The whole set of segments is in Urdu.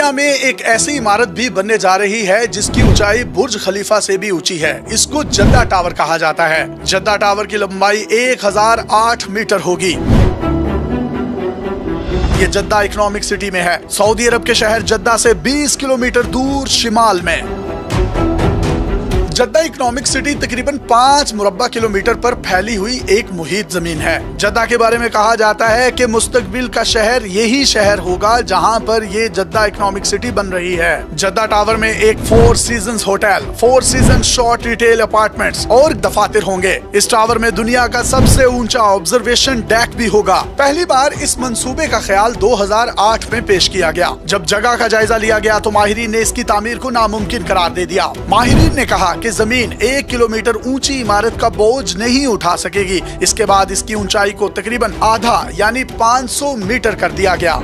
دنیا میں ایک ایسی عمارت بھی بننے جا رہی ہے جس کی اونچائی برج خلیفہ سے بھی اونچی ہے۔ اس کو جدہ ٹاور کہا جاتا ہے۔ جدہ ٹاور کی لمبائی 1008 میٹر ہوگی۔ یہ جدہ اکنامک سٹی میں ہے، سعودی عرب کے شہر جدہ سے 20 کلومیٹر دور شمال میں۔ جدہ اکنامک سٹی تقریباً 5 مربع کلومیٹر پر پھیلی ہوئی ایک محیط زمین ہے۔ جدہ کے بارے میں کہا جاتا ہے کہ مستقبل کا شہر یہی شہر ہوگا جہاں پر یہ جدہ اکنامک سٹی بن رہی ہے۔ جدہ ٹاور میں ایک 4 seasons hotel, 4 season short retail apartments اور دفاتر ہوں گے۔ اس ٹاور میں دنیا کا سب سے اونچا آبزرویشن ڈیک بھی ہوگا۔ پہلی بار اس منصوبے کا خیال 2008 میں پیش کیا گیا۔ جب جگہ کا جائزہ لیا گیا تو ماہرین نے اس کی تعمیر کو ناممکن قرار دے دیا۔ ماہرین نے کہا کہ زمین 1 کلومیٹر اونچی عمارت کا بوجھ نہیں اٹھا سکے گی۔ اس کے بعد اس کی اونچائی کو تقریباً آدھا یعنی 500 میٹر کر دیا گیا۔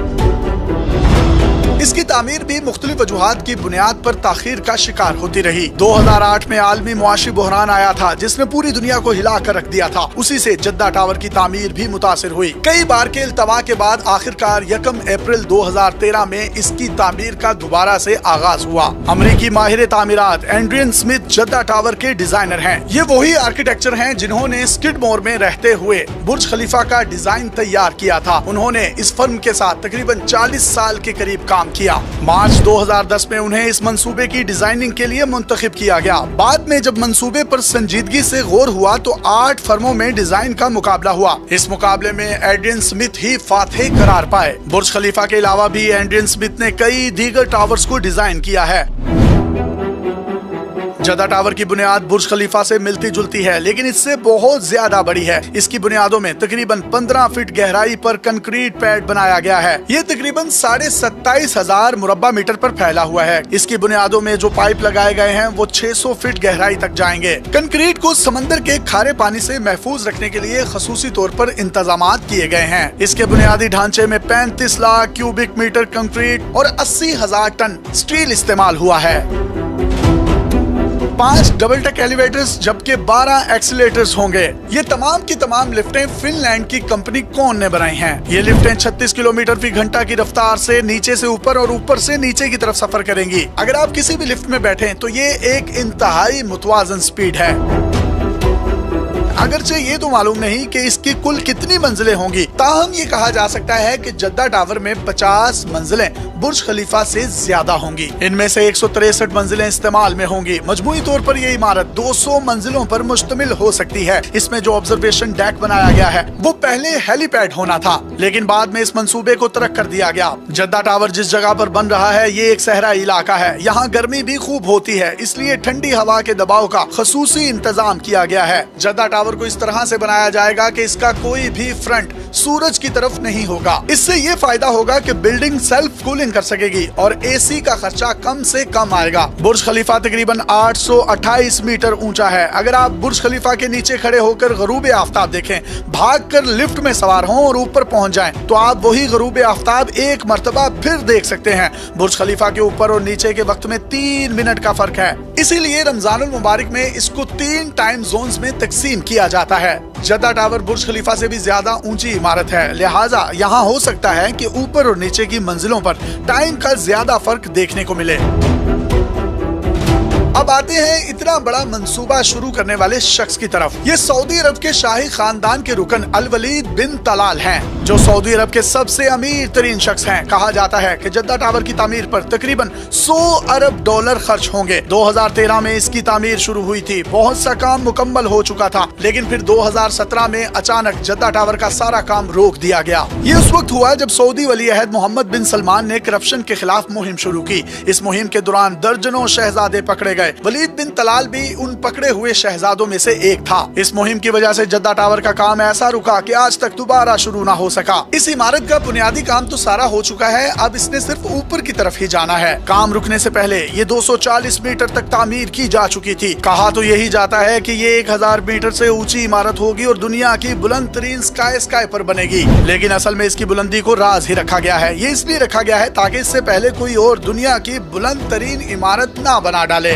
اس کی تعمیر بھی مختلف وجوہات کی بنیاد پر تاخیر کا شکار ہوتی رہی۔ 2008 میں عالمی معاشی بحران آیا تھا جس نے پوری دنیا کو ہلا کر رکھ دیا تھا۔ اسی سے جدہ ٹاور کی تعمیر بھی متاثر ہوئی۔ کئی بار کے التوا کے بعد آخرکار 1 اپریل 2013 میں اس کی تعمیر کا دوبارہ سے آغاز ہوا۔ امریکی ماہر تعمیرات ایڈریان سمتھ جدہ ٹاور کے ڈیزائنر ہیں۔ یہ وہی آرکیٹیکچر ہیں جنہوں نے اسکڈمور میں رہتے ہوئے برج خلیفہ کا ڈیزائن تیار کیا تھا۔ انہوں نے اس فرم کے ساتھ تقریباً 40 سال کے قریب کام کیا۔ مارچ 2010 میں انہیں اس منصوبے کی ڈیزائننگ کے لیے منتخب کیا گیا۔ بعد میں جب منصوبے پر سنجیدگی سے غور ہوا تو 8 فرموں میں ڈیزائن کا مقابلہ ہوا۔ اس مقابلے میں ایڈریان سمتھ ہی فاتح قرار پائے۔ برج خلیفہ کے علاوہ بھی ایڈریان سمتھ نے کئی دیگر ٹاورز کو ڈیزائن کیا ہے۔ جدہ ٹاور کی بنیاد برج خلیفہ سے ملتی جلتی ہے لیکن اس سے بہت زیادہ بڑی ہے۔ اس کی بنیادوں میں تقریباً 15 فٹ گہرائی پر کنکریٹ پیڈ بنایا گیا ہے۔ یہ تقریباً 27,500 مربع میٹر پر پھیلا ہوا ہے۔ اس کی بنیادوں میں جو پائپ لگائے گئے ہیں وہ 600 فٹ گہرائی تک جائیں گے۔ کنکریٹ کو سمندر کے کھارے پانی سے محفوظ رکھنے کے لیے خصوصی طور پر انتظامات کیے گئے ہیں۔ اس کے بنیادی ڈھانچے میں 35 لاکھ کیوبک میٹر کنکریٹ اور 80,000 ٹن اسٹیل استعمال ہوا ہے۔ 5 ڈبل ٹیک ایلیویٹرز جبکہ 12 ایکسیلیٹرز ہوں گے۔ یہ تمام کی تمام لفٹیں فن لینڈ کی کمپنی کون نے بنائی ہیں۔ یہ لفٹیں 36 کلومیٹر فی گھنٹہ کی رفتار سے نیچے سے اوپر اور اوپر سے نیچے کی طرف سفر کریں گی۔ اگر آپ کسی بھی لفٹ میں بیٹھیں تو یہ ایک انتہائی متوازن سپیڈ ہے۔ اگرچہ یہ تو معلوم نہیں کہ اس کی کل کتنی منزلیں ہوں گی، تاہم یہ کہا جا سکتا ہے کہ جدہ ٹاور میں 50 منزلیں برج خلیفہ سے زیادہ ہوں گی۔ ان میں سے 163 منزلیں استعمال میں ہوں گی۔ مجموعی طور پر یہ عمارت 200 منزلوں پر مشتمل ہو سکتی ہے۔ اس میں جو آبزرویشن ڈیک بنایا گیا ہے وہ پہلے ہیلی پیڈ ہونا تھا لیکن بعد میں اس منصوبے کو ترک کر دیا گیا۔ جدہ ٹاور جس جگہ پر بن رہا ہے یہ ایک صحرائی علاقہ ہے۔ یہاں گرمی بھی خوب ہوتی ہے، اس لیے ٹھنڈی ہوا کے دباؤ کا خصوصی انتظام کیا گیا ہے۔ جدہ ٹاور کو اس طرح سے بنایا جائے گا کہ اس کا کوئی بھی فرنٹ سورج کی طرف نہیں ہوگا۔ اس سے یہ فائدہ ہوگا کہ بلڈنگ سیلف کولنگ کر سکے گی اور اے سی کا خرچہ کم سے کم آئے گا۔ برج خلیفہ تقریباً 828 میٹر اونچا ہے۔ اگر آپ برج خلیفہ کے نیچے کھڑے ہو کر غروب آفتاب دیکھیں، بھاگ کر لفٹ میں سوار ہوں اور اوپر پہنچ جائیں تو آپ وہی غروب آفتاب ایک مرتبہ پھر دیکھ سکتے ہیں۔ برج خلیفہ کے اوپر اور نیچے کے وقت میں 3 منٹ کا فرق ہے، اسی لیے رمضان المبارک میں اس کو 3 ٹائم زونز میں تقسیم کیا جاتا ہے۔ جدہ ٹاور برج خلیفہ سے بھی زیادہ اونچی عمارت ہے، لہٰذا یہاں ہو سکتا ہے کہ اوپر اور نیچے کی منزلوں پر ٹائم کا زیادہ فرق دیکھنے کو ملے۔ اب آتے ہیں اتنا بڑا منصوبہ شروع کرنے والے شخص کی طرف۔ یہ سعودی عرب کے شاہی خاندان کے رکن الولید بن طلال ہیں جو سعودی عرب کے سب سے امیر ترین شخص ہیں۔ کہا جاتا ہے کہ جدہ ٹاور کی تعمیر پر تقریباً 100 ارب ڈالر خرچ ہوں گے۔ 2013 میں اس کی تعمیر شروع ہوئی تھی، بہت سا کام مکمل ہو چکا تھا لیکن پھر 2017 میں اچانک جدہ ٹاور کا سارا کام روک دیا گیا۔ یہ اس وقت ہوا جب سعودی ولی عہد محمد بن سلمان نے کرپشن کے خلاف مہم شروع کی۔ اس مہم کے دوران درجنوں شہزادے پکڑے گئے۔ ولید بن طلال بھی ان پکڑے ہوئے شہزادوں میں سے ایک تھا۔ اس مہم کی وجہ سے جدہ ٹاور کا کام ایسا رکا کہ آج تک دوبارہ شروع نہ ہو سکا۔ اس عمارت کا بنیادی کام تو سارا ہو چکا ہے، اب اس نے صرف اوپر کی طرف ہی جانا ہے۔ کام رکنے سے پہلے یہ 240 میٹر تک تعمیر کی جا چکی تھی۔ کہا تو یہی جاتا ہے کہ یہ 1000 میٹر سے اونچی عمارت ہوگی اور دنیا کی بلند ترین اسکائی پر بنے گی، لیکن اصل میں اس کی بلندی کو راز ہی رکھا گیا ہے۔ یہ اس لیے رکھا گیا ہے تاکہ اس سے پہلے کوئی اور دنیا کی بلند ترین عمارت نہ بنا ڈالے۔